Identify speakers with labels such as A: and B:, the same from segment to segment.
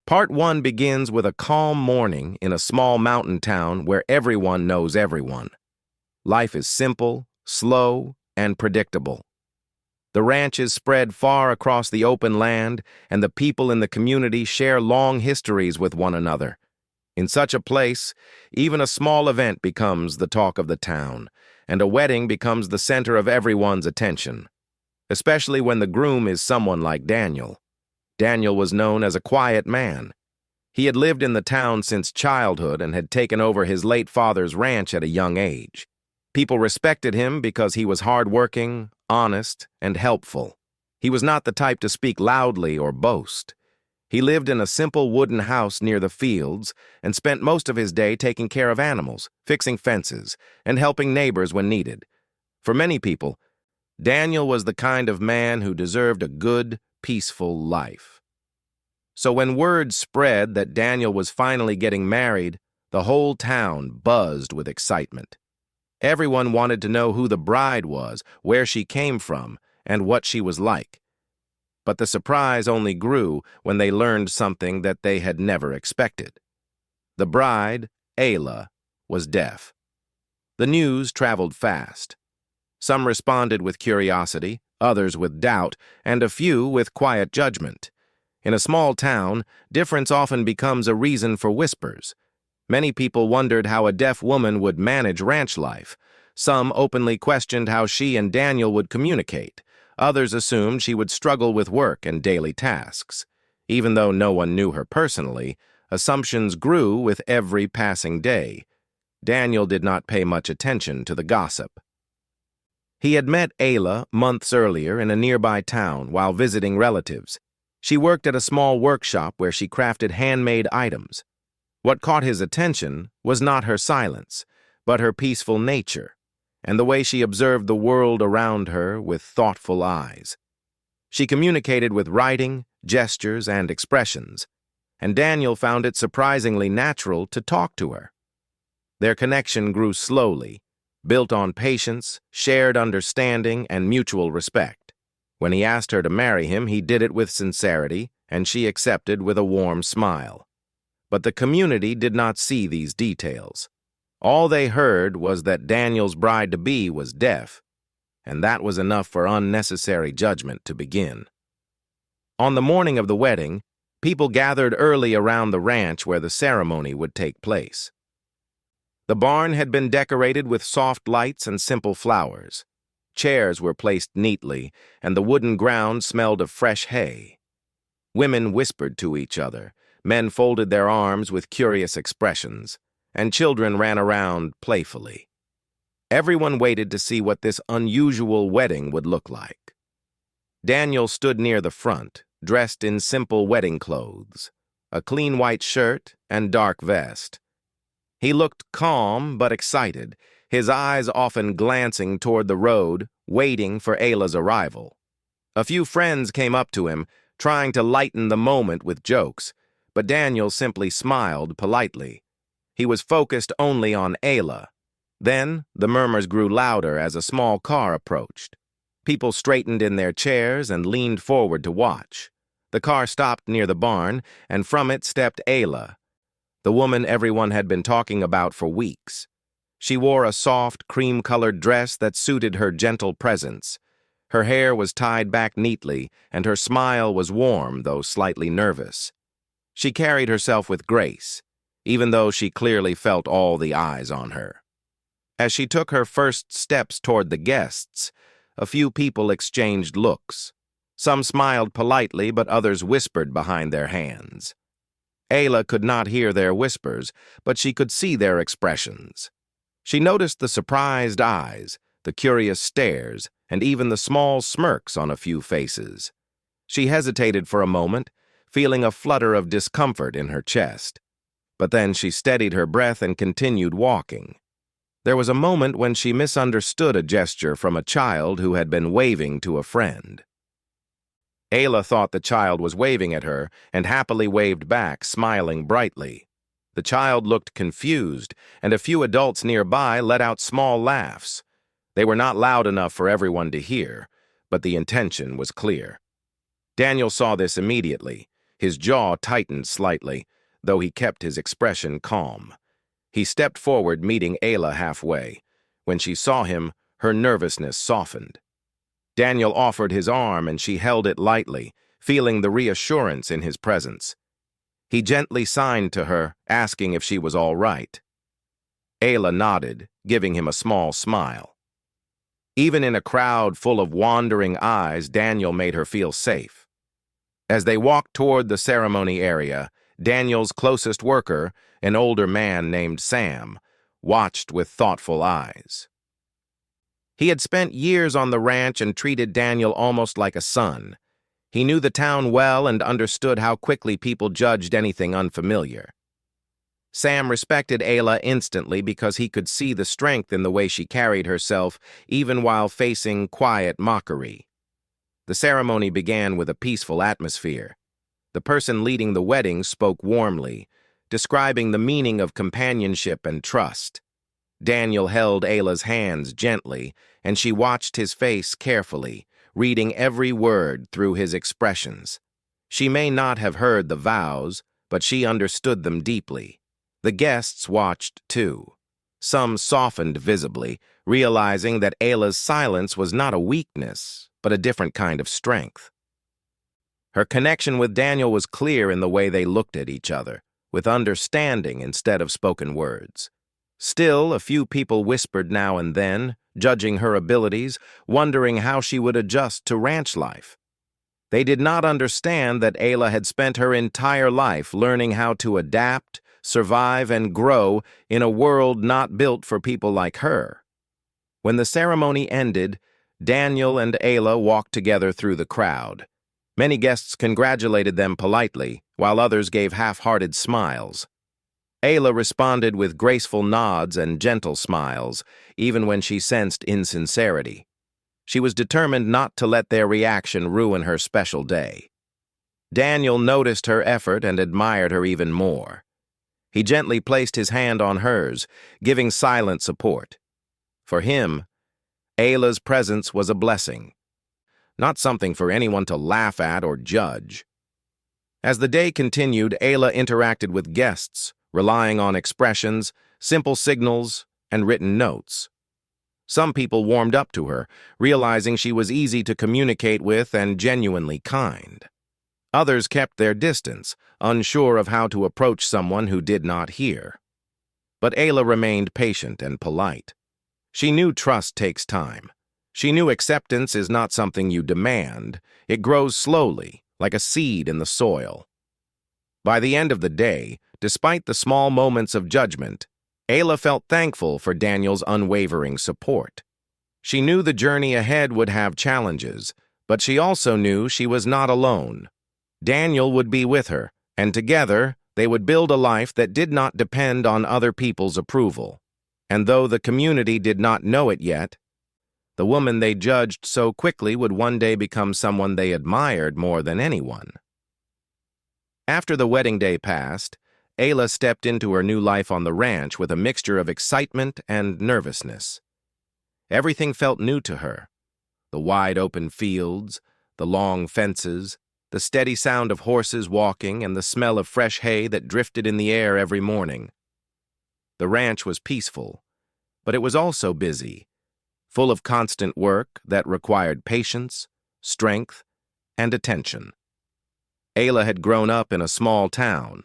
A: Part 1 begins with a calm morning in a small mountain town where everyone knows everyone. Life is simple, slow, and predictable. The ranch is spread far across the open land, and the people in the community share long histories with one another. In such a place, even a small event becomes the talk of the town, and a wedding becomes the center of everyone's attention, especially when the groom is someone like Daniel. Daniel was known as a quiet man. He had lived in the town since childhood and had taken over his late father's ranch at a young age. People respected him because he was hardworking, honest, and helpful. He was not the type to speak loudly or boast. He lived in a simple wooden house near the fields and spent most of his day taking care of animals, fixing fences, and helping neighbors when needed. For many people, Daniel was the kind of man who deserved a good, peaceful life. So when word spread that Daniel was finally getting married, the whole town buzzed with excitement. Everyone wanted to know who the bride was, where she came from, and what she was like. But the surprise only grew when they learned something that they had never expected. The bride, Ayla, was deaf. The news traveled fast. Some responded with curiosity, others with doubt, and a few with quiet judgment. In a small town, difference often becomes a reason for whispers. Many people wondered how a deaf woman would manage ranch life. Some openly questioned how she and Daniel would communicate. Others assumed she would struggle with work and daily tasks. Even though no one knew her personally, assumptions grew with every passing day. Daniel did not pay much attention to the gossip. He had met Ayla months earlier in a nearby town while visiting relatives. She worked at a small workshop where she crafted handmade items. What caught his attention was not her silence, but her peaceful nature, and the way she observed the world around her with thoughtful eyes. She communicated with writing, gestures, and expressions, and Daniel found it surprisingly natural to talk to her. Their connection grew slowly, built on patience, shared understanding, and mutual respect. When he asked her to marry him, he did it with sincerity, and she accepted with a warm smile. But the community did not see these details. All they heard was that Daniel's bride-to-be was deaf, and that was enough for unnecessary judgment to begin. On the morning of the wedding, people gathered early around the ranch where the ceremony would take place. The barn had been decorated with soft lights and simple flowers. Chairs were placed neatly, and the wooden ground smelled of fresh hay. Women whispered to each other, men folded their arms with curious expressions, and children ran around playfully. Everyone waited to see what this unusual wedding would look like. Daniel stood near the front, dressed in simple wedding clothes, a clean white shirt and dark vest. He looked calm but excited, his eyes often glancing toward the road, waiting for Ayla's arrival. A few friends came up to him, trying to lighten the moment with jokes, but Daniel simply smiled politely. He was focused only on Ayla. Then, the murmurs grew louder as a small car approached. People straightened in their chairs and leaned forward to watch. The car stopped near the barn, and from it stepped Ayla, the woman everyone had been talking about for weeks. She wore a soft, cream-colored dress that suited her gentle presence. Her hair was tied back neatly, and her smile was warm, though slightly nervous. She carried herself with grace, even though she clearly felt all the eyes on her. As she took her first steps toward the guests, a few people exchanged looks. Some smiled politely, but others whispered behind their hands. Ayla could not hear their whispers, but she could see their expressions. She noticed the surprised eyes, the curious stares, and even the small smirks on a few faces. She hesitated for a moment, feeling a flutter of discomfort in her chest. But then she steadied her breath and continued walking. There was a moment when she misunderstood a gesture from a child who had been waving to a friend. Ayla thought the child was waving at her and happily waved back, smiling brightly. The child looked confused, and a few adults nearby let out small laughs. They were not loud enough for everyone to hear, but the intention was clear. Daniel saw this immediately. His jaw tightened slightly, though he kept his expression calm. He stepped forward, meeting Ayla halfway. When she saw him, her nervousness softened. Daniel offered his arm, and she held it lightly, feeling the reassurance in his presence. He gently signed to her, asking if she was all right. Ayla nodded, giving him a small smile. Even in a crowd full of wandering eyes, Daniel made her feel safe. As they walked toward the ceremony area, Daniel's closest worker, an older man named Sam, watched with thoughtful eyes. He had spent years on the ranch and treated Daniel almost like a son. He knew the town well and understood how quickly people judged anything unfamiliar. Sam respected Ayla instantly because he could see the strength in the way she carried herself, even while facing quiet mockery. The ceremony began with a peaceful atmosphere. The person leading the wedding spoke warmly, describing the meaning of companionship and trust. Daniel held Ayla's hands gently, and she watched his face carefully, reading every word through his expressions. She may not have heard the vows, but she understood them deeply. The guests watched too. Some softened visibly, realizing that Ayla's silence was not a weakness, but a different kind of strength. Her connection with Daniel was clear in the way they looked at each other, with understanding instead of spoken words. Still, a few people whispered now and then, judging her abilities, wondering how she would adjust to ranch life. They did not understand that Ayla had spent her entire life learning how to adapt, survive, and grow in a world not built for people like her. When the ceremony ended, Daniel and Ayla walked together through the crowd. Many guests congratulated them politely, while others gave half-hearted smiles. Ayla responded with graceful nods and gentle smiles, even when she sensed insincerity. She was determined not to let their reaction ruin her special day. Daniel noticed her effort and admired her even more. He gently placed his hand on hers, giving silent support. For him, Ayla's presence was a blessing, not something for anyone to laugh at or judge. As the day continued, Ayla interacted with guests, relying on expressions, simple signals, and written notes. Some people warmed up to her, realizing she was easy to communicate with and genuinely kind. Others kept their distance, unsure of how to approach someone who did not hear. But Ayla remained patient and polite. She knew trust takes time. She knew acceptance is not something you demand. It grows slowly, like a seed in the soil. By the end of the day, despite the small moments of judgment, Ayla felt thankful for Daniel's unwavering support. She knew the journey ahead would have challenges, but she also knew she was not alone. Daniel would be with her, and together they would build a life that did not depend on other people's approval. And though the community did not know it yet, the woman they judged so quickly would one day become someone they admired more than anyone. After the wedding day passed, Ayla stepped into her new life on the ranch with a mixture of excitement and nervousness. Everything felt new to her. The wide-open fields, the long fences, the steady sound of horses walking, and the smell of fresh hay that drifted in the air every morning. The ranch was peaceful, but it was also busy, full of constant work that required patience, strength, and attention. Ayla had grown up in a small town,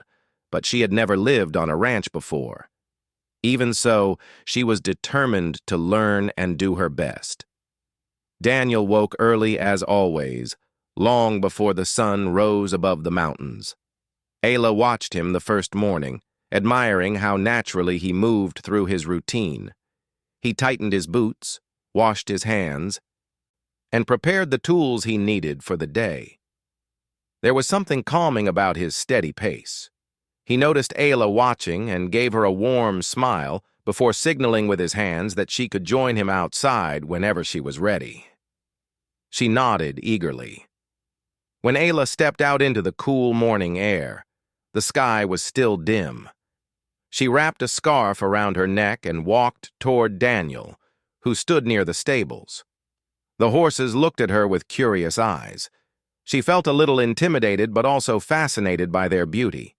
A: but she had never lived on a ranch before. Even so, she was determined to learn and do her best. Daniel woke early as always, long before the sun rose above the mountains. Ayla watched him the first morning, admiring how naturally he moved through his routine. He tightened his boots, washed his hands, and prepared the tools he needed for the day. There was something calming about his steady pace. He noticed Ayla watching and gave her a warm smile before signaling with his hands that she could join him outside whenever she was ready. She nodded eagerly. When Ayla stepped out into the cool morning air, the sky was still dim. She wrapped a scarf around her neck and walked toward Daniel, who stood near the stables. The horses looked at her with curious eyes. She felt a little intimidated but also fascinated by their beauty.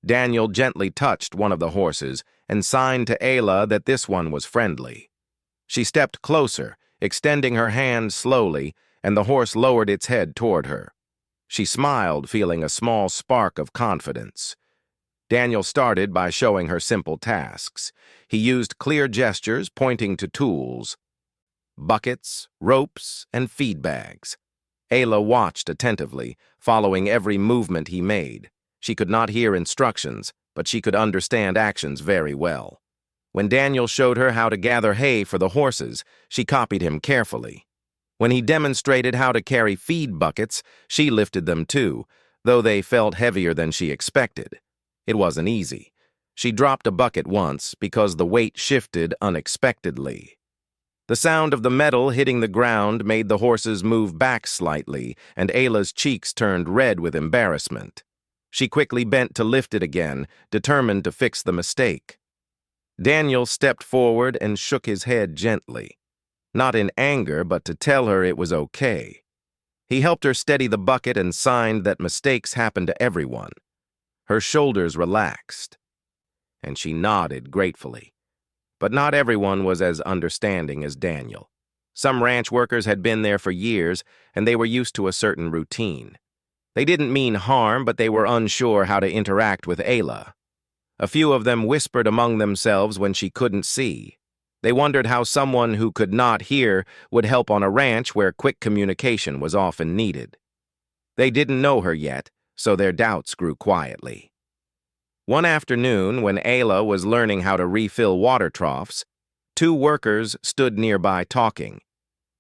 A: Daniel gently touched one of the horses and signed to Ayla that this one was friendly. She stepped closer, extending her hand slowly, and the horse lowered its head toward her. She smiled, feeling a small spark of confidence. Daniel started by showing her simple tasks. He used clear gestures pointing to tools, buckets, ropes, and feed bags. Ayla watched attentively, following every movement he made. She could not hear instructions, but she could understand actions very well. When Daniel showed her how to gather hay for the horses, she copied him carefully. When he demonstrated how to carry feed buckets, she lifted them too, though they felt heavier than she expected. It wasn't easy. She dropped a bucket once because the weight shifted unexpectedly. The sound of the metal hitting the ground made the horses move back slightly, and Ayla's cheeks turned red with embarrassment. She quickly bent to lift it again, determined to fix the mistake. Daniel stepped forward and shook his head gently, not in anger, but to tell her it was okay. He helped her steady the bucket and signed that mistakes happen to everyone. Her shoulders relaxed, and she nodded gratefully. But not everyone was as understanding as Daniel. Some ranch workers had been there for years, and they were used to a certain routine. They didn't mean harm, but they were unsure how to interact with Ayla. A few of them whispered among themselves when she couldn't see. They wondered how someone who could not hear would help on a ranch where quick communication was often needed. They didn't know her yet, so their doubts grew quietly. One afternoon, when Ayla was learning how to refill water troughs, two workers stood nearby talking.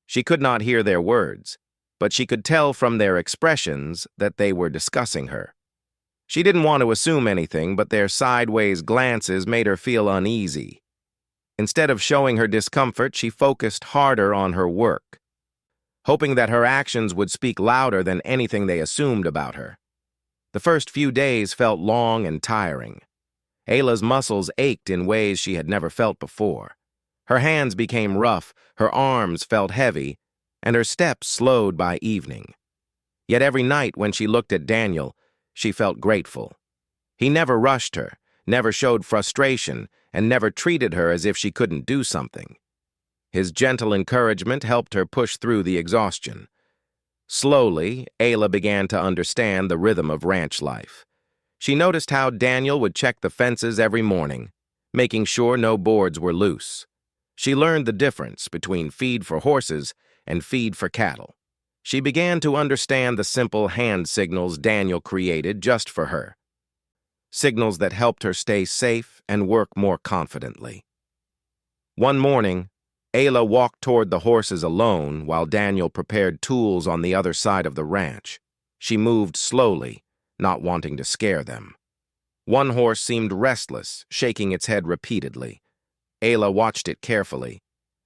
A: She could not hear their words, but she could tell from their expressions that they were discussing her. She didn't want to assume anything, but their sideways glances made her feel uneasy. Instead of showing her discomfort, she focused harder on her work, hoping that her actions would speak louder than anything they assumed about her. The first few days felt long and tiring. Ayla's muscles ached in ways she had never felt before. Her hands became rough, her arms felt heavy, and her steps slowed by evening. Yet every night when she looked at Daniel, she felt grateful. He never rushed her, never showed frustration, and never treated her as if she couldn't do something. His gentle encouragement helped her push through the exhaustion. Slowly, Ayla began to understand the rhythm of ranch life. She noticed how Daniel would check the fences every morning, making sure no boards were loose. She learned the difference between feed for horses and feed for cattle. She began to understand the simple hand signals Daniel created just for her. Signals that helped her stay safe and work more confidently. One morning, Ayla walked toward the horses alone while Daniel prepared tools on the other side of the ranch. She moved slowly, not wanting to scare them. One horse seemed restless, shaking its head repeatedly. Ayla watched it carefully.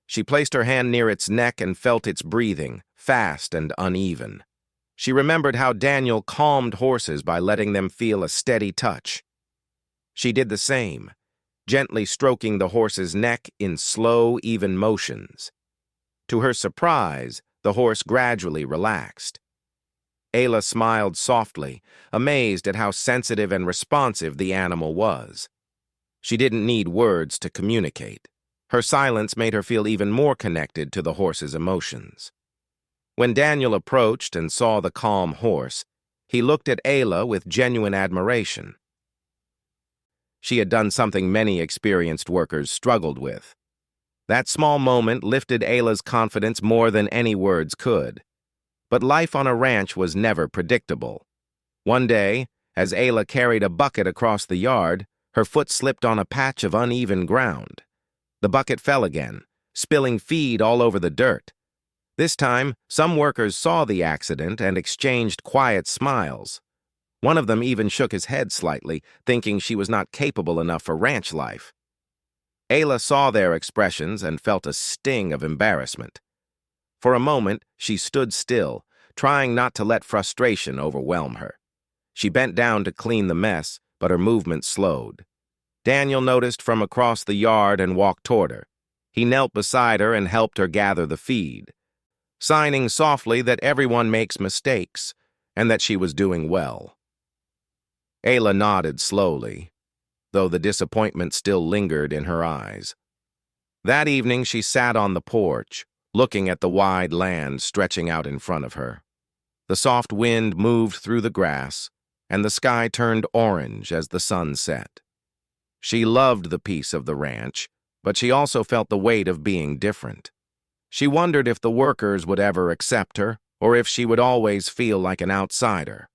A: She placed her hand near its neck and felt its breathing, fast and uneven. She remembered how Daniel calmed horses by letting them feel a steady touch. She did the same, gently stroking the horse's neck in slow, even motions. To her surprise, the horse gradually relaxed. Ayla smiled softly, amazed at how sensitive and responsive the animal was. She didn't need words to communicate. Her silence made her feel even more connected to the horse's emotions. When Daniel approached and saw the calm horse, he looked at Ayla with genuine admiration. She had done something many experienced workers struggled with. That small moment lifted Ayla's confidence more than any words could. But life on a ranch was never predictable. One day, as Ayla carried a bucket across the yard, her foot slipped on a patch of uneven ground. The bucket fell again, spilling feed all over the dirt. This time, some workers saw the accident and exchanged quiet smiles. One of them even shook his head slightly, thinking she was not capable enough for ranch life. Ayla saw their expressions and felt a sting of embarrassment. For a moment, she stood still, trying not to let frustration overwhelm her. She bent down to clean the mess, but her movement slowed. Daniel noticed from across the yard and walked toward her. He knelt beside her and helped her gather the feed. Signing softly that everyone makes mistakes, and that she was doing well. Ayla nodded slowly, though the disappointment still lingered in her eyes. That evening she sat on the porch, looking at the wide land stretching out in front of her. The soft wind moved through the grass, and the sky turned orange as the sun set. She loved the peace of the ranch, but she also felt the weight of being different. She wondered if the workers would ever accept her, or if she would always feel like an outsider.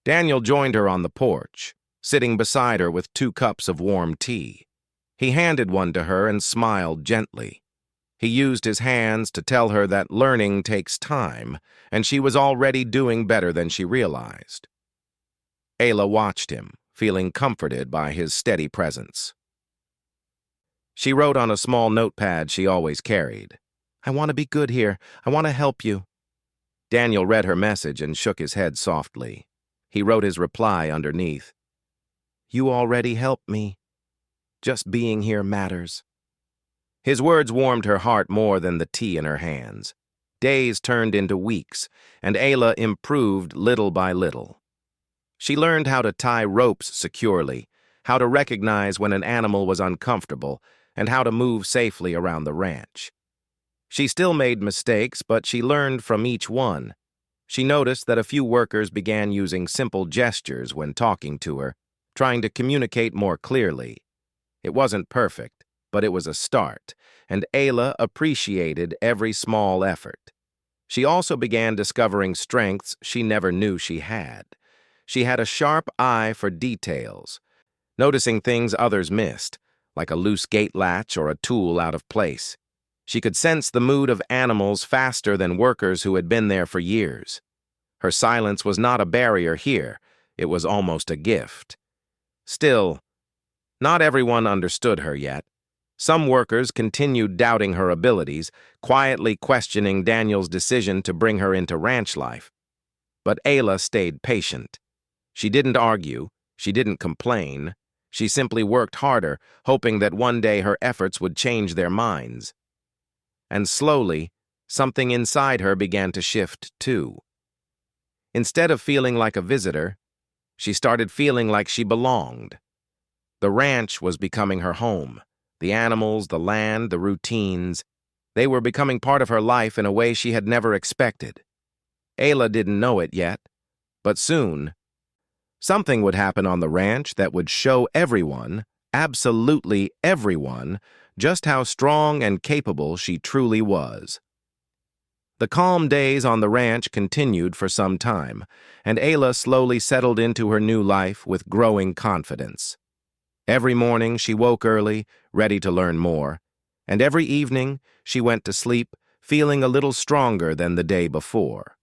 A: Daniel joined her on the porch, sitting beside her with 2 cups of warm tea. He handed one to her and smiled gently. He used his hands to tell her that learning takes time, and she was already doing better than she realized. Ayla watched him, feeling comforted by his steady presence. She wrote on a small notepad she always carried, "I want to be good here. I want to help you." Daniel read her message and shook his head softly. He wrote his reply underneath. "You already helped me. Just being here matters." His words warmed her heart more than the tea in her hands. Days turned into weeks, and Ayla improved little by little. She learned how to tie ropes securely, how to recognize when an animal was uncomfortable, and how to move safely around the ranch. She still made mistakes, but she learned from each one. She noticed that a few workers began using simple gestures when talking to her, trying to communicate more clearly. It wasn't perfect, but it was a start, and Ayla appreciated every small effort. She also began discovering strengths she never knew she had. She had a sharp eye for details, noticing things others missed, like a loose gate latch or a tool out of place. She could sense the mood of animals faster than workers who had been there for years. Her silence was not a barrier here, it was almost a gift. Still, not everyone understood her yet. Some workers continued doubting her abilities, quietly questioning Daniel's decision to bring her into ranch life. But Ayla stayed patient. She didn't argue, she didn't complain. She simply worked harder, hoping that one day her efforts would change their minds. And slowly, something inside her began to shift too. Instead of feeling like a visitor, she started feeling like she belonged. The ranch was becoming her home. The animals, the land, the routines, they were becoming part of her life in a way she had never expected. Ayla didn't know it yet, but soon, something would happen on the ranch that would show everyone, absolutely everyone, just how strong and capable she truly was. The calm days on the ranch continued for some time, and Ayla slowly settled into her new life with growing confidence. Every morning she woke early, ready to learn more, and every evening she went to sleep feeling a little stronger than the day before.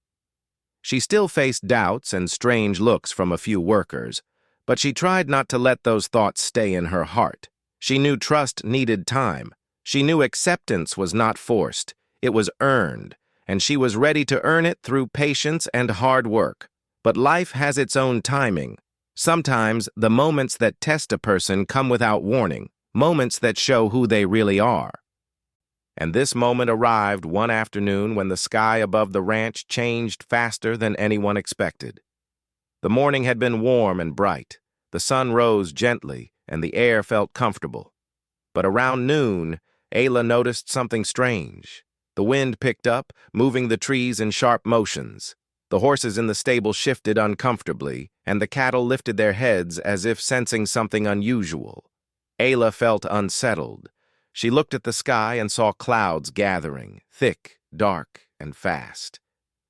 A: She still faced doubts and strange looks from a few workers, but she tried not to let those thoughts stay in her heart. She knew trust needed time. She knew acceptance was not forced, it was earned, and she was ready to earn it through patience and hard work. But life has its own timing. Sometimes the moments that test a person come without warning, moments that show who they really are. And this moment arrived one afternoon when the sky above the ranch changed faster than anyone expected. The morning had been warm and bright. The sun rose gently, and the air felt comfortable. But around noon, Ayla noticed something strange. The wind picked up, moving the trees in sharp motions. The horses in the stable shifted uncomfortably, and the cattle lifted their heads as if sensing something unusual. Ayla felt unsettled. She looked at the sky and saw clouds gathering, thick, dark, and fast.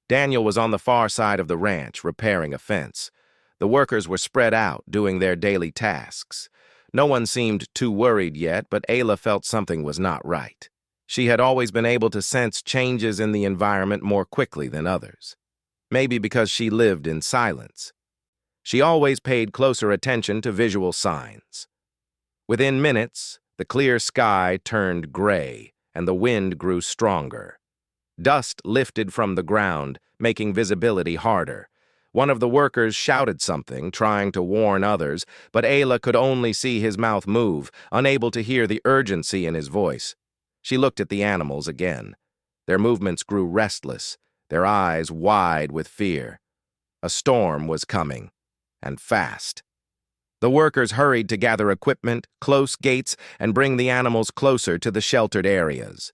A: Daniel was on the far side of the ranch, repairing a fence. The workers were spread out, doing their daily tasks. No one seemed too worried yet, but Ayla felt something was not right. She had always been able to sense changes in the environment more quickly than others. Maybe because she lived in silence. She always paid closer attention to visual signs. Within minutes, the clear sky turned gray, and the wind grew stronger. Dust lifted from the ground, making visibility harder. One of the workers shouted something, trying to warn others, but Ayla could only see his mouth move, unable to hear the urgency in his voice. She looked at the animals again. Their movements grew restless, their eyes wide with fear. A storm was coming, and fast. The workers hurried to gather equipment, close gates, and bring the animals closer to the sheltered areas.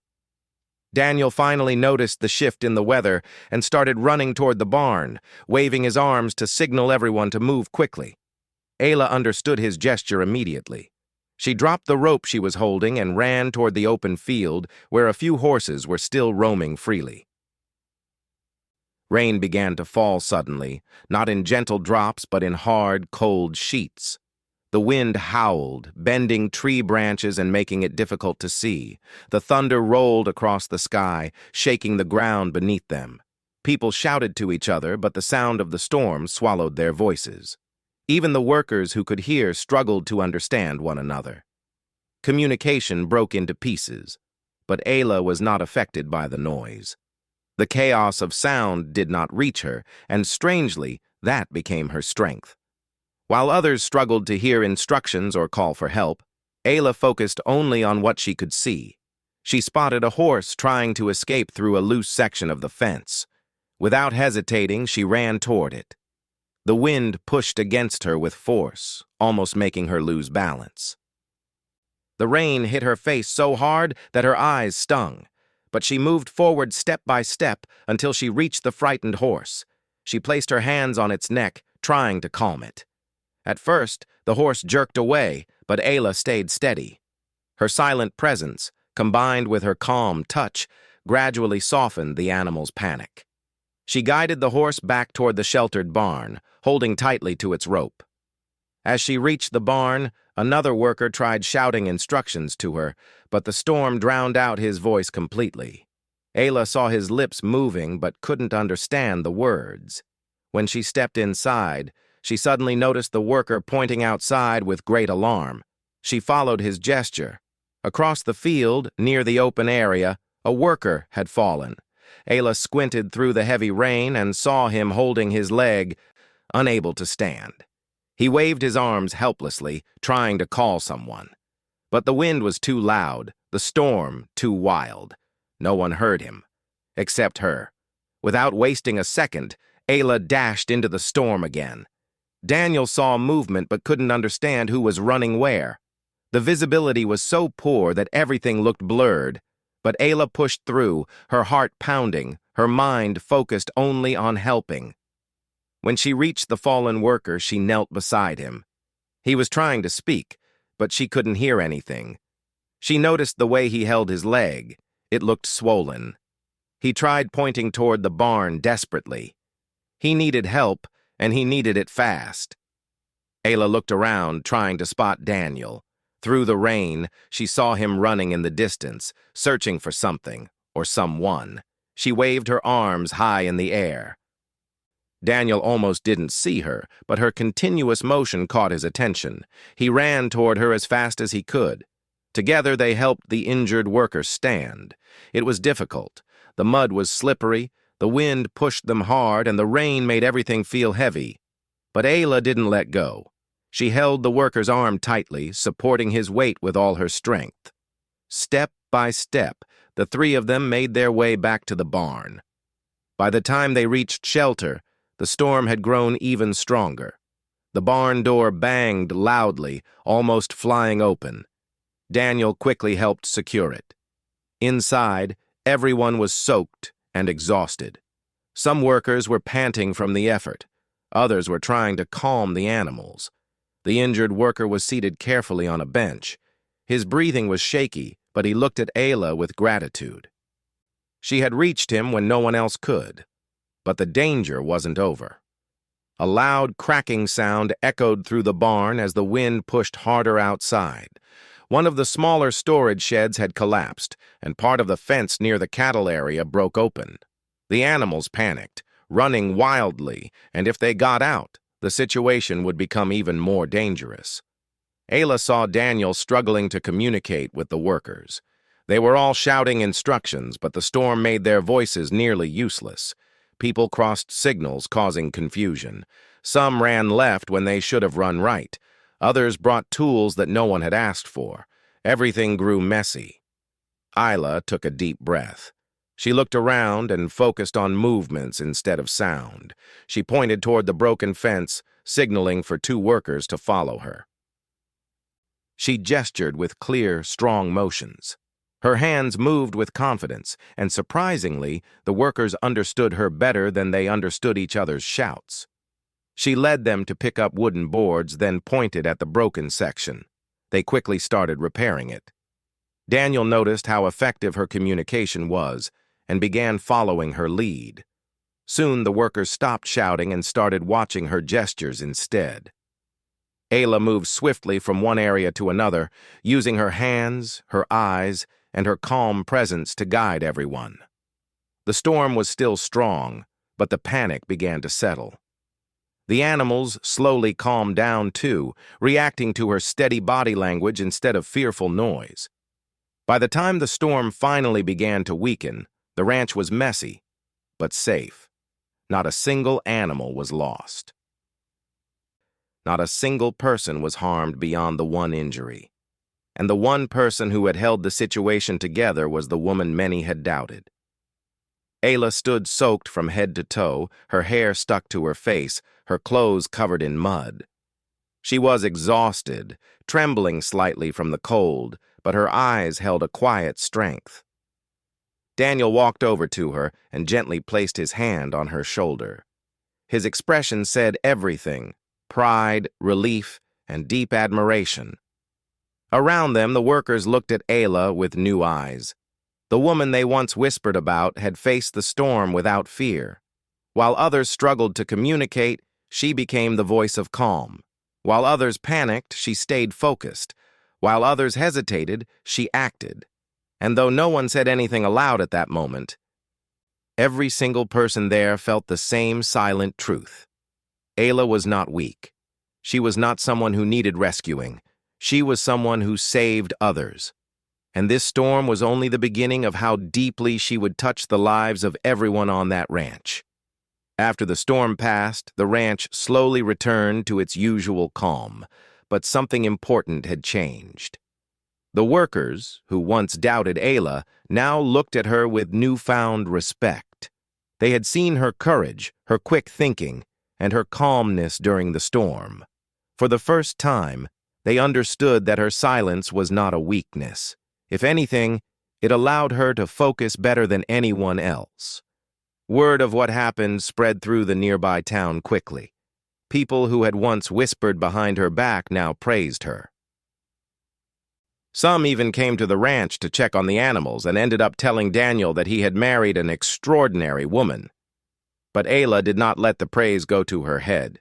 A: Daniel finally noticed the shift in the weather and started running toward the barn, waving his arms to signal everyone to move quickly. Ayla understood his gesture immediately. She dropped the rope she was holding and ran toward the open field where a few horses were still roaming freely. Rain began to fall suddenly, not in gentle drops but in hard, cold sheets. The wind howled, bending tree branches and making it difficult to see. The thunder rolled across the sky, shaking the ground beneath them. People shouted to each other, but the sound of the storm swallowed their voices. Even the workers who could hear struggled to understand one another. Communication broke into pieces, but Ayla was not affected by the noise. The chaos of sound did not reach her, and strangely, that became her strength. While others struggled to hear instructions or call for help, Ayla focused only on what she could see. She spotted a horse trying to escape through a loose section of the fence. Without hesitating, she ran toward it. The wind pushed against her with force, almost making her lose balance. The rain hit her face so hard that her eyes stung, but she moved forward step by step until she reached the frightened horse. She placed her hands on its neck, trying to calm it. At first, the horse jerked away, but Ayla stayed steady. Her silent presence, combined with her calm touch, gradually softened the animal's panic. She guided the horse back toward the sheltered barn, holding tightly to its rope. As she reached the barn, another worker tried shouting instructions to her, but the storm drowned out his voice completely. Ayla saw his lips moving but couldn't understand the words. When she stepped inside, she suddenly noticed the worker pointing outside with great alarm. She followed his gesture. Across the field, near the open area, a worker had fallen. Ayla squinted through the heavy rain and saw him holding his leg, unable to stand. He waved his arms helplessly, trying to call someone. But the wind was too loud, the storm too wild. No one heard him, except her. Without wasting a second, Ayla dashed into the storm again. Daniel saw movement but couldn't understand who was running where. The visibility was so poor that everything looked blurred, but Ayla pushed through, her heart pounding, her mind focused only on helping. When she reached the fallen worker, she knelt beside him. He was trying to speak, but she couldn't hear anything. She noticed the way he held his leg. It looked swollen. He tried pointing toward the barn desperately. He needed help, and he needed it fast. Ayla looked around, trying to spot Daniel. Through the rain, she saw him running in the distance, searching for something, or someone. She waved her arms high in the air. Daniel almost didn't see her, but her continuous motion caught his attention. He ran toward her as fast as he could. Together they helped the injured worker stand. It was difficult. The mud was slippery, the wind pushed them hard, and the rain made everything feel heavy. But Ayla didn't let go. She held the worker's arm tightly, supporting his weight with all her strength. Step by step, the three of them made their way back to the barn. By the time they reached shelter, the storm had grown even stronger. The barn door banged loudly, almost flying open. Daniel quickly helped secure it. Inside, everyone was soaked and exhausted. Some workers were panting from the effort. Others were trying to calm the animals. The injured worker was seated carefully on a bench. His breathing was shaky, but he looked at Ayla with gratitude. She had reached him when no one else could. But the danger wasn't over. A loud cracking sound echoed through the barn as the wind pushed harder outside. One of the smaller storage sheds had collapsed, and part of the fence near the cattle area broke open. The animals panicked, running wildly, and if they got out, the situation would become even more dangerous. Ayla saw Daniel struggling to communicate with the workers. They were all shouting instructions, but the storm made their voices nearly useless. People crossed signals, causing confusion. Some ran left when they should have run right. Others brought tools that no one had asked for. Everything grew messy. Ayla took a deep breath. She looked around and focused on movements instead of sound. She pointed toward the broken fence, signaling for two workers to follow her. She gestured with clear, strong motions. Her hands moved with confidence, and surprisingly, the workers understood her better than they understood each other's shouts. She led them to pick up wooden boards, then pointed at the broken section. They quickly started repairing it. Daniel noticed how effective her communication was and began following her lead. Soon the workers stopped shouting and started watching her gestures instead. Ayla moved swiftly from one area to another, using her hands, her eyes, and her calm presence to guide everyone. The storm was still strong, but the panic began to settle. The animals slowly calmed down too, reacting to her steady body language instead of fearful noise. By the time the storm finally began to weaken, the ranch was messy, but safe. Not a single animal was lost. Not a single person was harmed beyond the one injury. And the one person who had held the situation together was the woman many had doubted. Ayla stood soaked from head to toe, her hair stuck to her face, her clothes covered in mud. She was exhausted, trembling slightly from the cold, but her eyes held a quiet strength. Daniel walked over to her and gently placed his hand on her shoulder. His expression said everything: pride, relief, and deep admiration. Around them, the workers looked at Ayla with new eyes. The woman they once whispered about had faced the storm without fear. While others struggled to communicate, she became the voice of calm. While others panicked, she stayed focused. While others hesitated, she acted. And though no one said anything aloud at that moment, every single person there felt the same silent truth. Ayla was not weak. She was not someone who needed rescuing. She was someone who saved others. And this storm was only the beginning of how deeply she would touch the lives of everyone on that ranch. After the storm passed, the ranch slowly returned to its usual calm, but something important had changed. The workers, who once doubted Ayla, now looked at her with newfound respect. They had seen her courage, her quick thinking, and her calmness during the storm. For the first time, they understood that her silence was not a weakness. If anything, it allowed her to focus better than anyone else. Word of what happened spread through the nearby town quickly. People who had once whispered behind her back now praised her. Some even came to the ranch to check on the animals and ended up telling Daniel that he had married an extraordinary woman. But Ayla did not let the praise go to her head.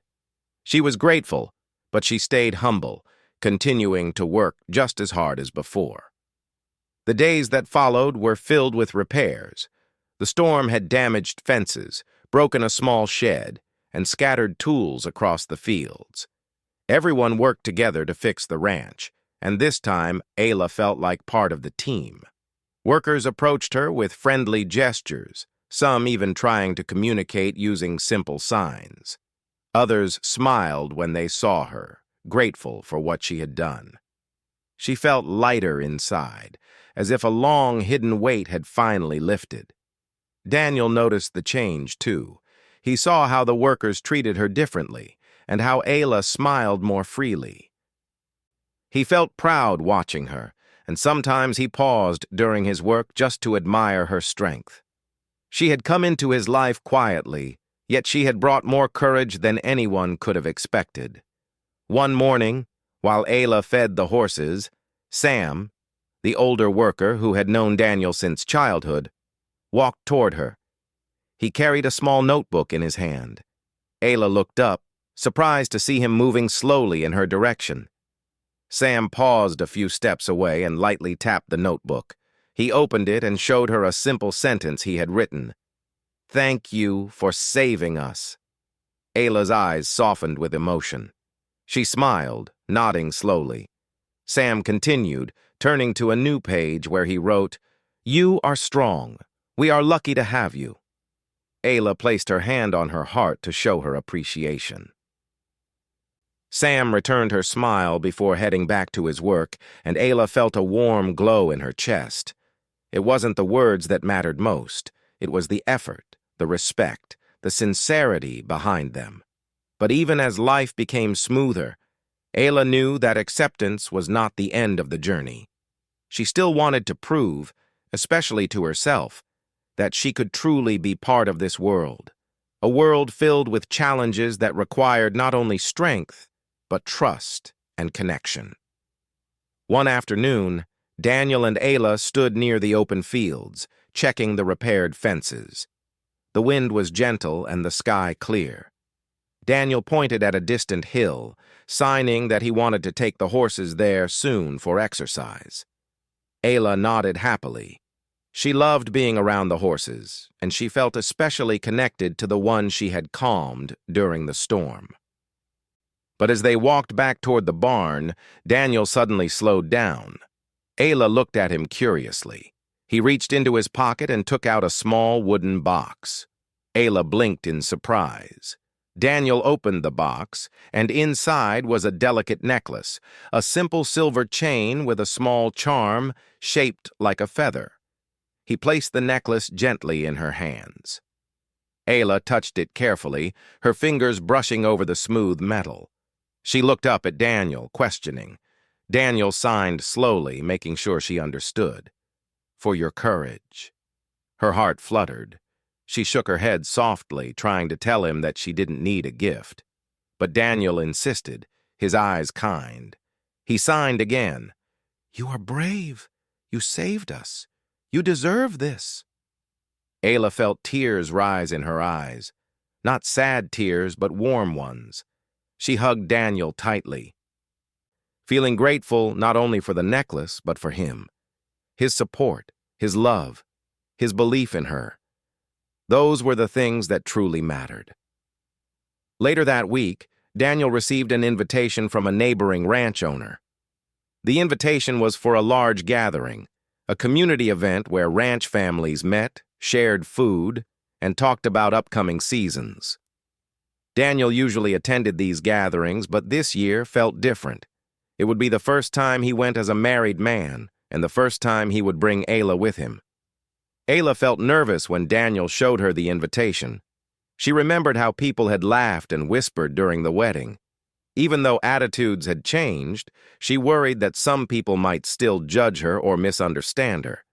A: She was grateful, but she stayed humble, continuing to work just as hard as before. The days that followed were filled with repairs. The storm had damaged fences, broken a small shed, and scattered tools across the fields. Everyone worked together to fix the ranch, and this time Ayla felt like part of the team. Workers approached her with friendly gestures, some even trying to communicate using simple signs. Others smiled when they saw her, grateful for what she had done. She felt lighter inside, as if a long hidden weight had finally lifted. Daniel noticed the change, too. He saw how the workers treated her differently, and how Ayla smiled more freely. He felt proud watching her, and sometimes he paused during his work just to admire her strength. She had come into his life quietly, yet she had brought more courage than anyone could have expected. One morning, while Ayla fed the horses, Sam, the older worker who had known Daniel since childhood, walked toward her. He carried a small notebook in his hand. Ayla looked up, surprised to see him moving slowly in her direction. Sam paused a few steps away and lightly tapped the notebook. He opened it and showed her a simple sentence he had written. "Thank you for saving us." Ayla's eyes softened with emotion. She smiled, nodding slowly. Sam continued, turning to a new page where he wrote, "You are strong. We are lucky to have you." Ayla placed her hand on her heart to show her appreciation. Sam returned her smile before heading back to his work, and Ayla felt a warm glow in her chest. It wasn't the words that mattered most. It was the effort, the respect, the sincerity behind them. But even as life became smoother, Ayla knew that acceptance was not the end of the journey. She still wanted to prove, especially to herself, that she could truly be part of this world, a world filled with challenges that required not only strength, but trust and connection. One afternoon, Daniel and Ayla stood near the open fields, checking the repaired fences. The wind was gentle and the sky clear. Daniel pointed at a distant hill, signing that he wanted to take the horses there soon for exercise. Ayla nodded happily. She loved being around the horses, and she felt especially connected to the one she had calmed during the storm. But as they walked back toward the barn, Daniel suddenly slowed down. Ayla looked at him curiously. He reached into his pocket and took out a small wooden box. Ayla blinked in surprise. Daniel opened the box, and inside was a delicate necklace, a simple silver chain with a small charm shaped like a feather. He placed the necklace gently in her hands. Ayla touched it carefully, her fingers brushing over the smooth metal. She looked up at Daniel, questioning. Daniel signed slowly, making sure she understood. "For your courage." Her heart fluttered. She shook her head softly, trying to tell him that she didn't need a gift. But Daniel insisted, his eyes kind. He signed again. "You are brave. You saved us. You deserve this." Ayla felt tears rise in her eyes. Not sad tears, but warm ones. She hugged Daniel tightly, feeling grateful not only for the necklace, but for him. His support, his love, his belief in her. Those were the things that truly mattered. Later that week, Daniel received an invitation from a neighboring ranch owner. The invitation was for a large gathering, a community event where ranch families met, shared food, and talked about upcoming seasons. Daniel usually attended these gatherings, but this year felt different. It would be the first time he went as a married man, and the first time he would bring Ayla with him. Ayla felt nervous when Daniel showed her the invitation. She remembered how people had laughed and whispered during the wedding. Even though attitudes had changed, she worried that some people might still judge her or misunderstand her.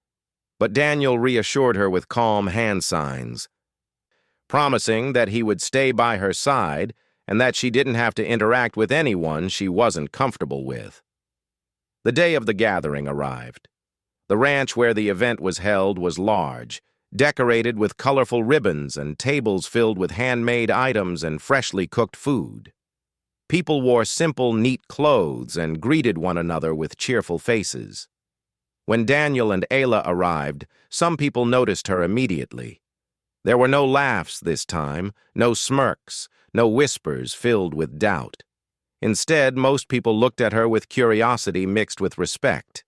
A: But Daniel reassured her with calm hand signs, promising that he would stay by her side and that she didn't have to interact with anyone she wasn't comfortable with. The day of the gathering arrived. The ranch where the event was held was large, decorated with colorful ribbons and tables filled with handmade items and freshly cooked food. People wore simple, neat clothes and greeted one another with cheerful faces. When Daniel and Ayla arrived, some people noticed her immediately. There were no laughs this time, no smirks, no whispers filled with doubt. Instead, most people looked at her with curiosity mixed with respect.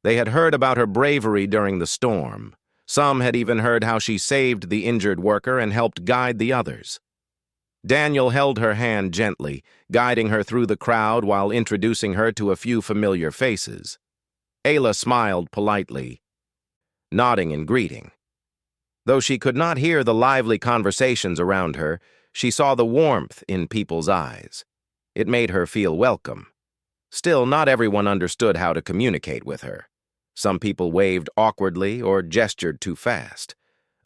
A: They had heard about her bravery during the storm. Some had even heard how she saved the injured worker and helped guide the others. Daniel held her hand gently, guiding her through the crowd while introducing her to a few familiar faces. Ayla smiled politely, nodding in greeting. Though she could not hear the lively conversations around her, she saw the warmth in people's eyes. It made her feel welcome. Still, not everyone understood how to communicate with her. Some people waved awkwardly or gestured too fast.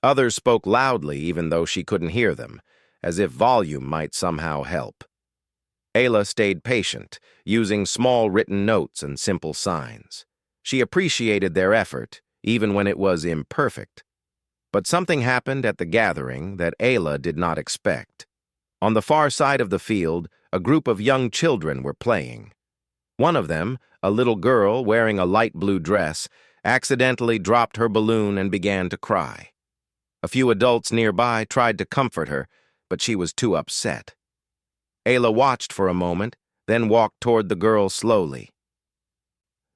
A: Others spoke loudly even though she couldn't hear them, as if volume might somehow help. Ayla stayed patient, using small written notes and simple signs. She appreciated their effort, even when it was imperfect. But something happened at the gathering that Ayla did not expect. On the far side of the field, a group of young children were playing. One of them, a little girl wearing a light blue dress, accidentally dropped her balloon and began to cry. A few adults nearby tried to comfort her, but she was too upset. Ayla watched for a moment, then walked toward the girl slowly.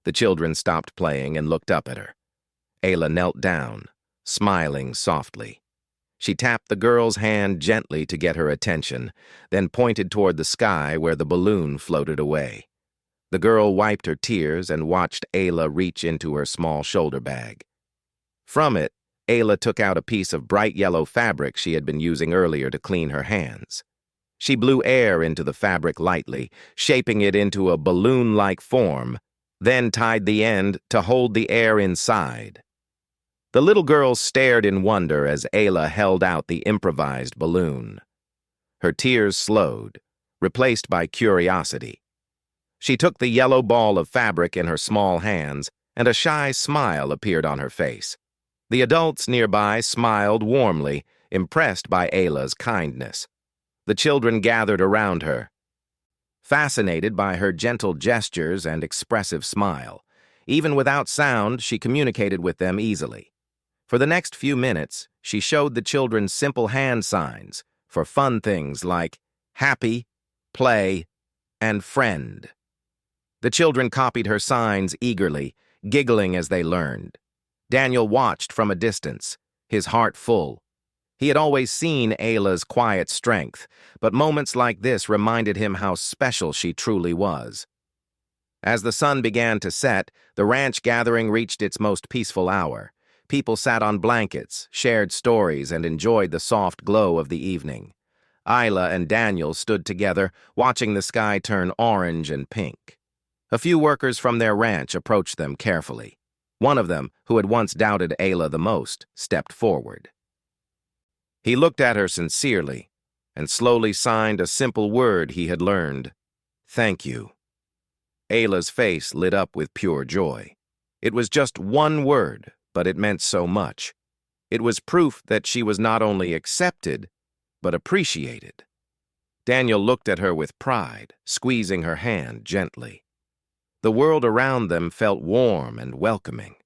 A: The children stopped playing and looked up at her. Ayla knelt down, smiling softly. She tapped the girl's hand gently to get her attention, then pointed toward the sky where the balloon floated away. The girl wiped her tears and watched Ayla reach into her small shoulder bag. From it, Ayla took out a piece of bright yellow fabric she had been using earlier to clean her hands. She blew air into the fabric lightly, shaping it into a balloon-like form, then tied the end to hold the air inside. The little girl stared in wonder as Ayla held out the improvised balloon. Her tears slowed, replaced by curiosity. She took the yellow ball of fabric in her small hands, and a shy smile appeared on her face. The adults nearby smiled warmly, impressed by Ayla's kindness. The children gathered around her, fascinated by her gentle gestures and expressive smile. Even without sound, she communicated with them easily. For the next few minutes, she showed the children simple hand signs for fun things like happy, play, and friend. The children copied her signs eagerly, giggling as they learned. Daniel watched from a distance, his heart full. He had always seen Ayla's quiet strength, but moments like this reminded him how special she truly was. As the sun began to set, the ranch gathering reached its most peaceful hour. People sat on blankets, shared stories, and enjoyed the soft glow of the evening. Ayla and Daniel stood together, watching the sky turn orange and pink. A few workers from their ranch approached them carefully. One of them, who had once doubted Ayla the most, stepped forward. He looked at her sincerely and slowly signed a simple word he had learned. "Thank you." Ayla's face lit up with pure joy. It was just one word, but it meant so much. It was proof that she was not only accepted, but appreciated. Daniel looked at her with pride, squeezing her hand gently. The world around them felt warm and welcoming.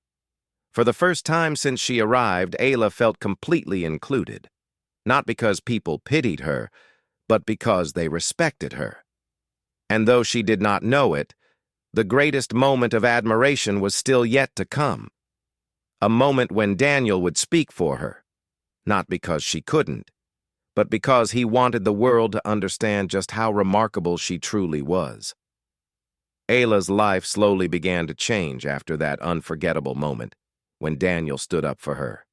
A: For the first time since she arrived, Ayla felt completely included. Not because people pitied her, but because they respected her. And though she did not know it, the greatest moment of admiration was still yet to come. A moment when Daniel would speak for her, not because she couldn't, but because he wanted the world to understand just how remarkable she truly was. Ayla's life slowly began to change after that unforgettable moment when Daniel stood up for her.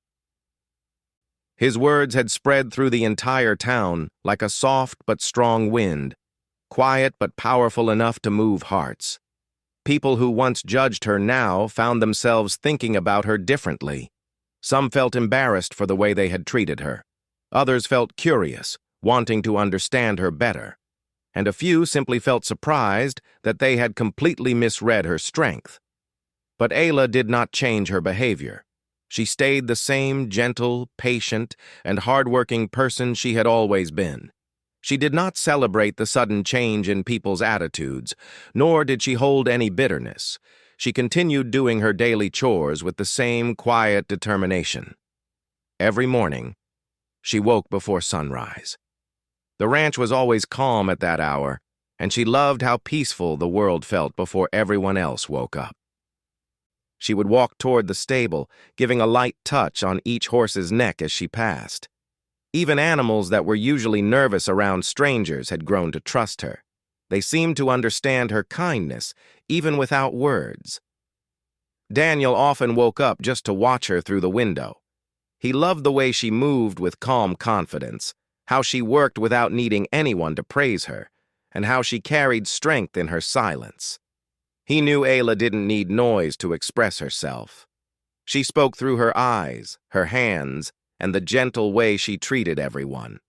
A: His words had spread through the entire town like a soft but strong wind, quiet but powerful enough to move hearts. People who once judged her now found themselves thinking about her differently. Some felt embarrassed for the way they had treated her. Others felt curious, wanting to understand her better. And a few simply felt surprised that they had completely misread her strength. But Ayla did not change her behavior. She stayed the same gentle, patient, and hardworking person she had always been. She did not celebrate the sudden change in people's attitudes, nor did she hold any bitterness. She continued doing her daily chores with the same quiet determination. Every morning, she woke before sunrise. The ranch was always calm at that hour, and she loved how peaceful the world felt before everyone else woke up. She would walk toward the stable, giving a light touch on each horse's neck as she passed. Even animals that were usually nervous around strangers had grown to trust her. They seemed to understand her kindness, even without words. Daniel often woke up just to watch her through the window. He loved the way she moved with calm confidence, how she worked without needing anyone to praise her, and how she carried strength in her silence. He knew Ayla didn't need noise to express herself. She spoke through her eyes, her hands, and the gentle way she treated everyone.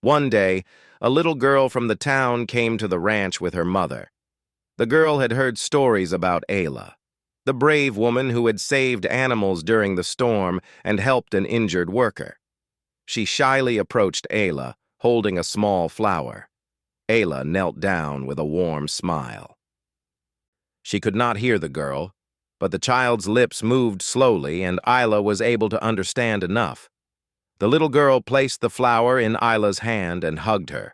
A: One day, a little girl from the town came to the ranch with her mother. The girl had heard stories about Ayla, the brave woman who had saved animals during the storm and helped an injured worker. She shyly approached Ayla, holding a small flower. Ayla knelt down with a warm smile. She could not hear the girl, but the child's lips moved slowly and Ayla was able to understand enough. The little girl placed the flower in Ayla's hand and hugged her.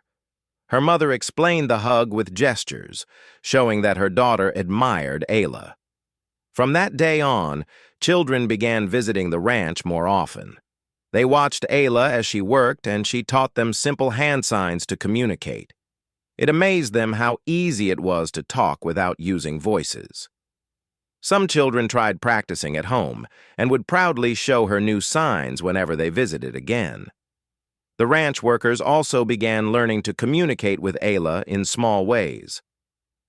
A: Her mother explained the hug with gestures, showing that her daughter admired Ayla. From that day on, children began visiting the ranch more often. They watched Ayla as she worked and she taught them simple hand signs to communicate. It amazed them how easy it was to talk without using voices. Some children tried practicing at home and would proudly show her new signs whenever they visited again. The ranch workers also began learning to communicate with Ayla in small ways.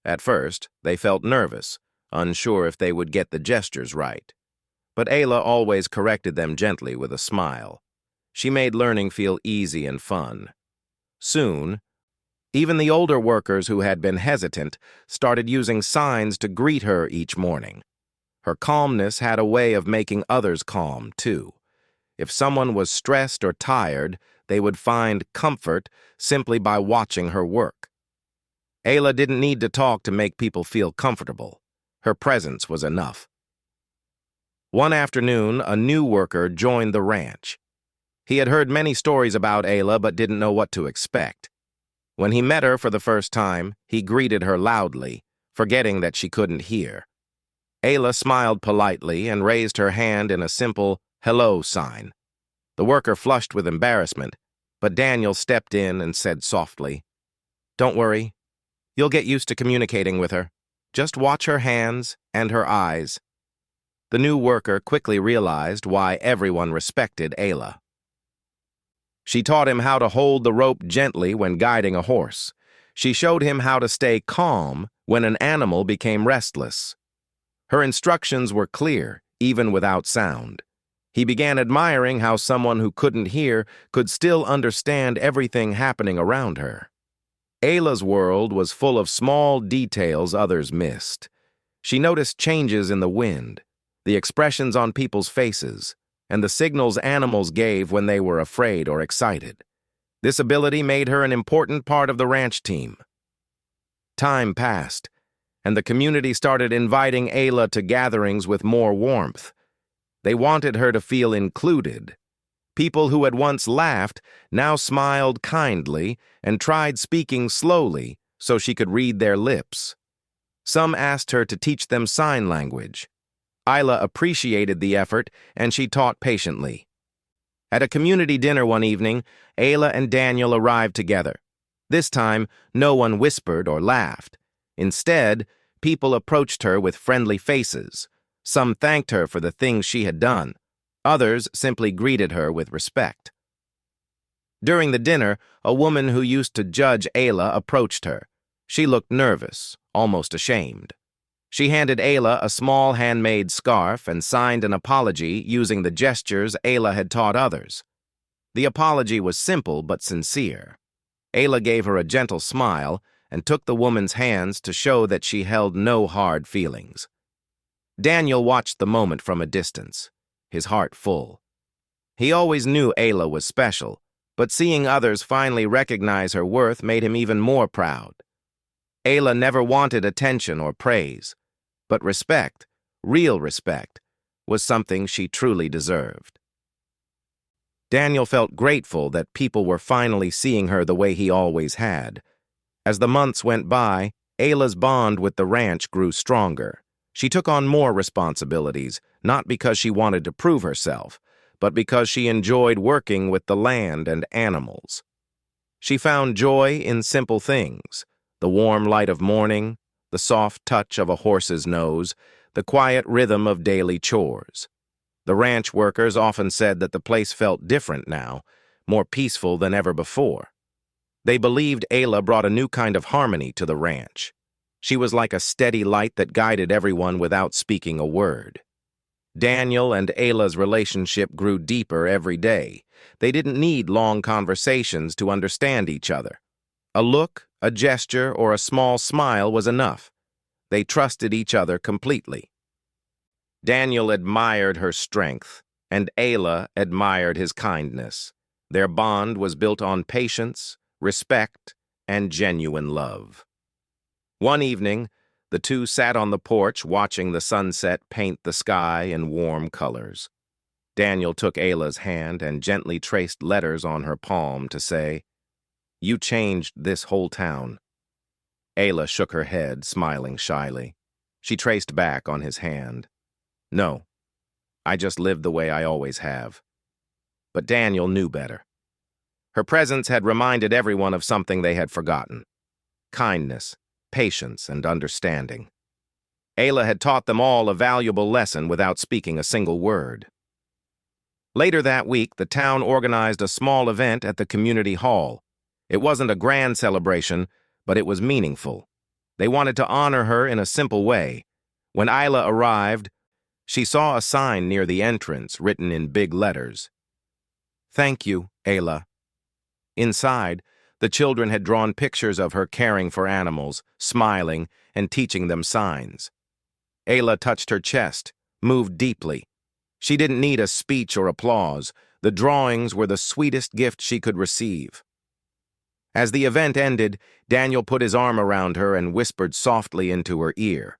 A: At first, they felt nervous, unsure if they would get the gestures right. But Ayla always corrected them gently with a smile. She made learning feel easy and fun. Soon, even the older workers who had been hesitant started using signs to greet her each morning. Her calmness had a way of making others calm, too. If someone was stressed or tired, they would find comfort simply by watching her work. Ayla didn't need to talk to make people feel comfortable. Her presence was enough. One afternoon, a new worker joined the ranch. He had heard many stories about Ayla but didn't know what to expect. When he met her for the first time, he greeted her loudly, forgetting that she couldn't hear. Ayla smiled politely and raised her hand in a simple hello sign. The worker flushed with embarrassment, but Daniel stepped in and said softly, "Don't worry. You'll get used to communicating with her. Just watch her hands and her eyes." The new worker quickly realized why everyone respected Ayla. She taught him how to hold the rope gently when guiding a horse. She showed him how to stay calm when an animal became restless. Her instructions were clear, even without sound. He began admiring how someone who couldn't hear could still understand everything happening around her. Ayla's world was full of small details others missed. She noticed changes in the wind, the expressions on people's faces, and the signals animals gave when they were afraid or excited. This ability made her an important part of the ranch team. Time passed, and the community started inviting Ayla to gatherings with more warmth. They wanted her to feel included. People who had once laughed now smiled kindly and tried speaking slowly so she could read their lips. Some asked her to teach them sign language. Ayla appreciated the effort, and she taught patiently. At a community dinner one evening, Ayla and Daniel arrived together. This time, no one whispered or laughed. Instead, people approached her with friendly faces. Some thanked her for the things she had done. Others simply greeted her with respect. During the dinner, a woman who used to judge Ayla approached her. She looked nervous, almost ashamed. She handed Ayla a small handmade scarf and signed an apology using the gestures Ayla had taught others. The apology was simple but sincere. Ayla gave her a gentle smile and took the woman's hands to show that she held no hard feelings. Daniel watched the moment from a distance, his heart full. He always knew Ayla was special, but seeing others finally recognize her worth made him even more proud. Ayla never wanted attention or praise, but respect, real respect, was something she truly deserved. Daniel felt grateful that people were finally seeing her the way he always had. As the months went by, Ayla's bond with the ranch grew stronger. She took on more responsibilities, not because she wanted to prove herself, but because she enjoyed working with the land and animals. She found joy in simple things: the warm light of morning, the soft touch of a horse's nose, the quiet rhythm of daily chores. The ranch workers often said that the place felt different now, more peaceful than ever before. They believed Ayla brought a new kind of harmony to the ranch. She was like a steady light that guided everyone without speaking a word. Daniel and Ayla's relationship grew deeper every day. They didn't need long conversations to understand each other. A look, a gesture, or a small smile was enough. They trusted each other completely. Daniel admired her strength, and Ayla admired his kindness. Their bond was built on patience, respect, and genuine love. One evening, the two sat on the porch watching the sunset paint the sky in warm colors. Daniel took Ayla's hand and gently traced letters on her palm to say, "You changed this whole town." Ayla shook her head, smiling shyly. She traced back on his hand. "No, I just lived the way I always have." But Daniel knew better. Her presence had reminded everyone of something they had forgotten: kindness, patience, and understanding. Ayla had taught them all a valuable lesson without speaking a single word. Later that week, the town organized a small event at the community hall. It wasn't a grand celebration, but it was meaningful. They wanted to honor her in a simple way. When Ayla arrived, she saw a sign near the entrance written in big letters. "Thank you, Ayla." Inside, the children had drawn pictures of her caring for animals, smiling, and teaching them signs. Ayla touched her chest, moved deeply. She didn't need a speech or applause. The drawings were the sweetest gift she could receive. As the event ended, Daniel put his arm around her and whispered softly into her ear,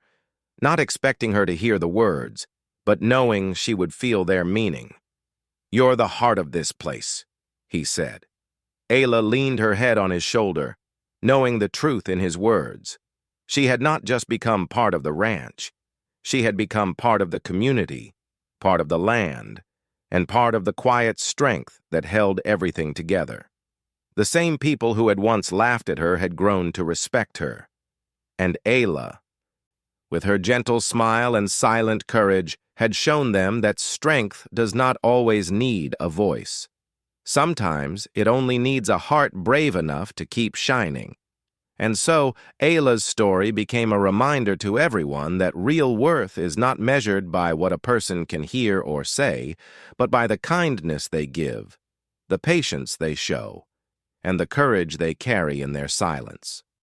A: not expecting her to hear the words, but knowing she would feel their meaning. "You're the heart of this place," he said. Ayla leaned her head on his shoulder, knowing the truth in his words. She had not just become part of the ranch. She had become part of the community, part of the land, and part of the quiet strength that held everything together. The same people who had once laughed at her had grown to respect her. And Ayla, with her gentle smile and silent courage, had shown them that strength does not always need a voice. Sometimes it only needs a heart brave enough to keep shining. And so, Ayla's story became a reminder to everyone that real worth is not measured by what a person can hear or say, but by the kindness they give, the patience they show, and the courage they carry in their silence.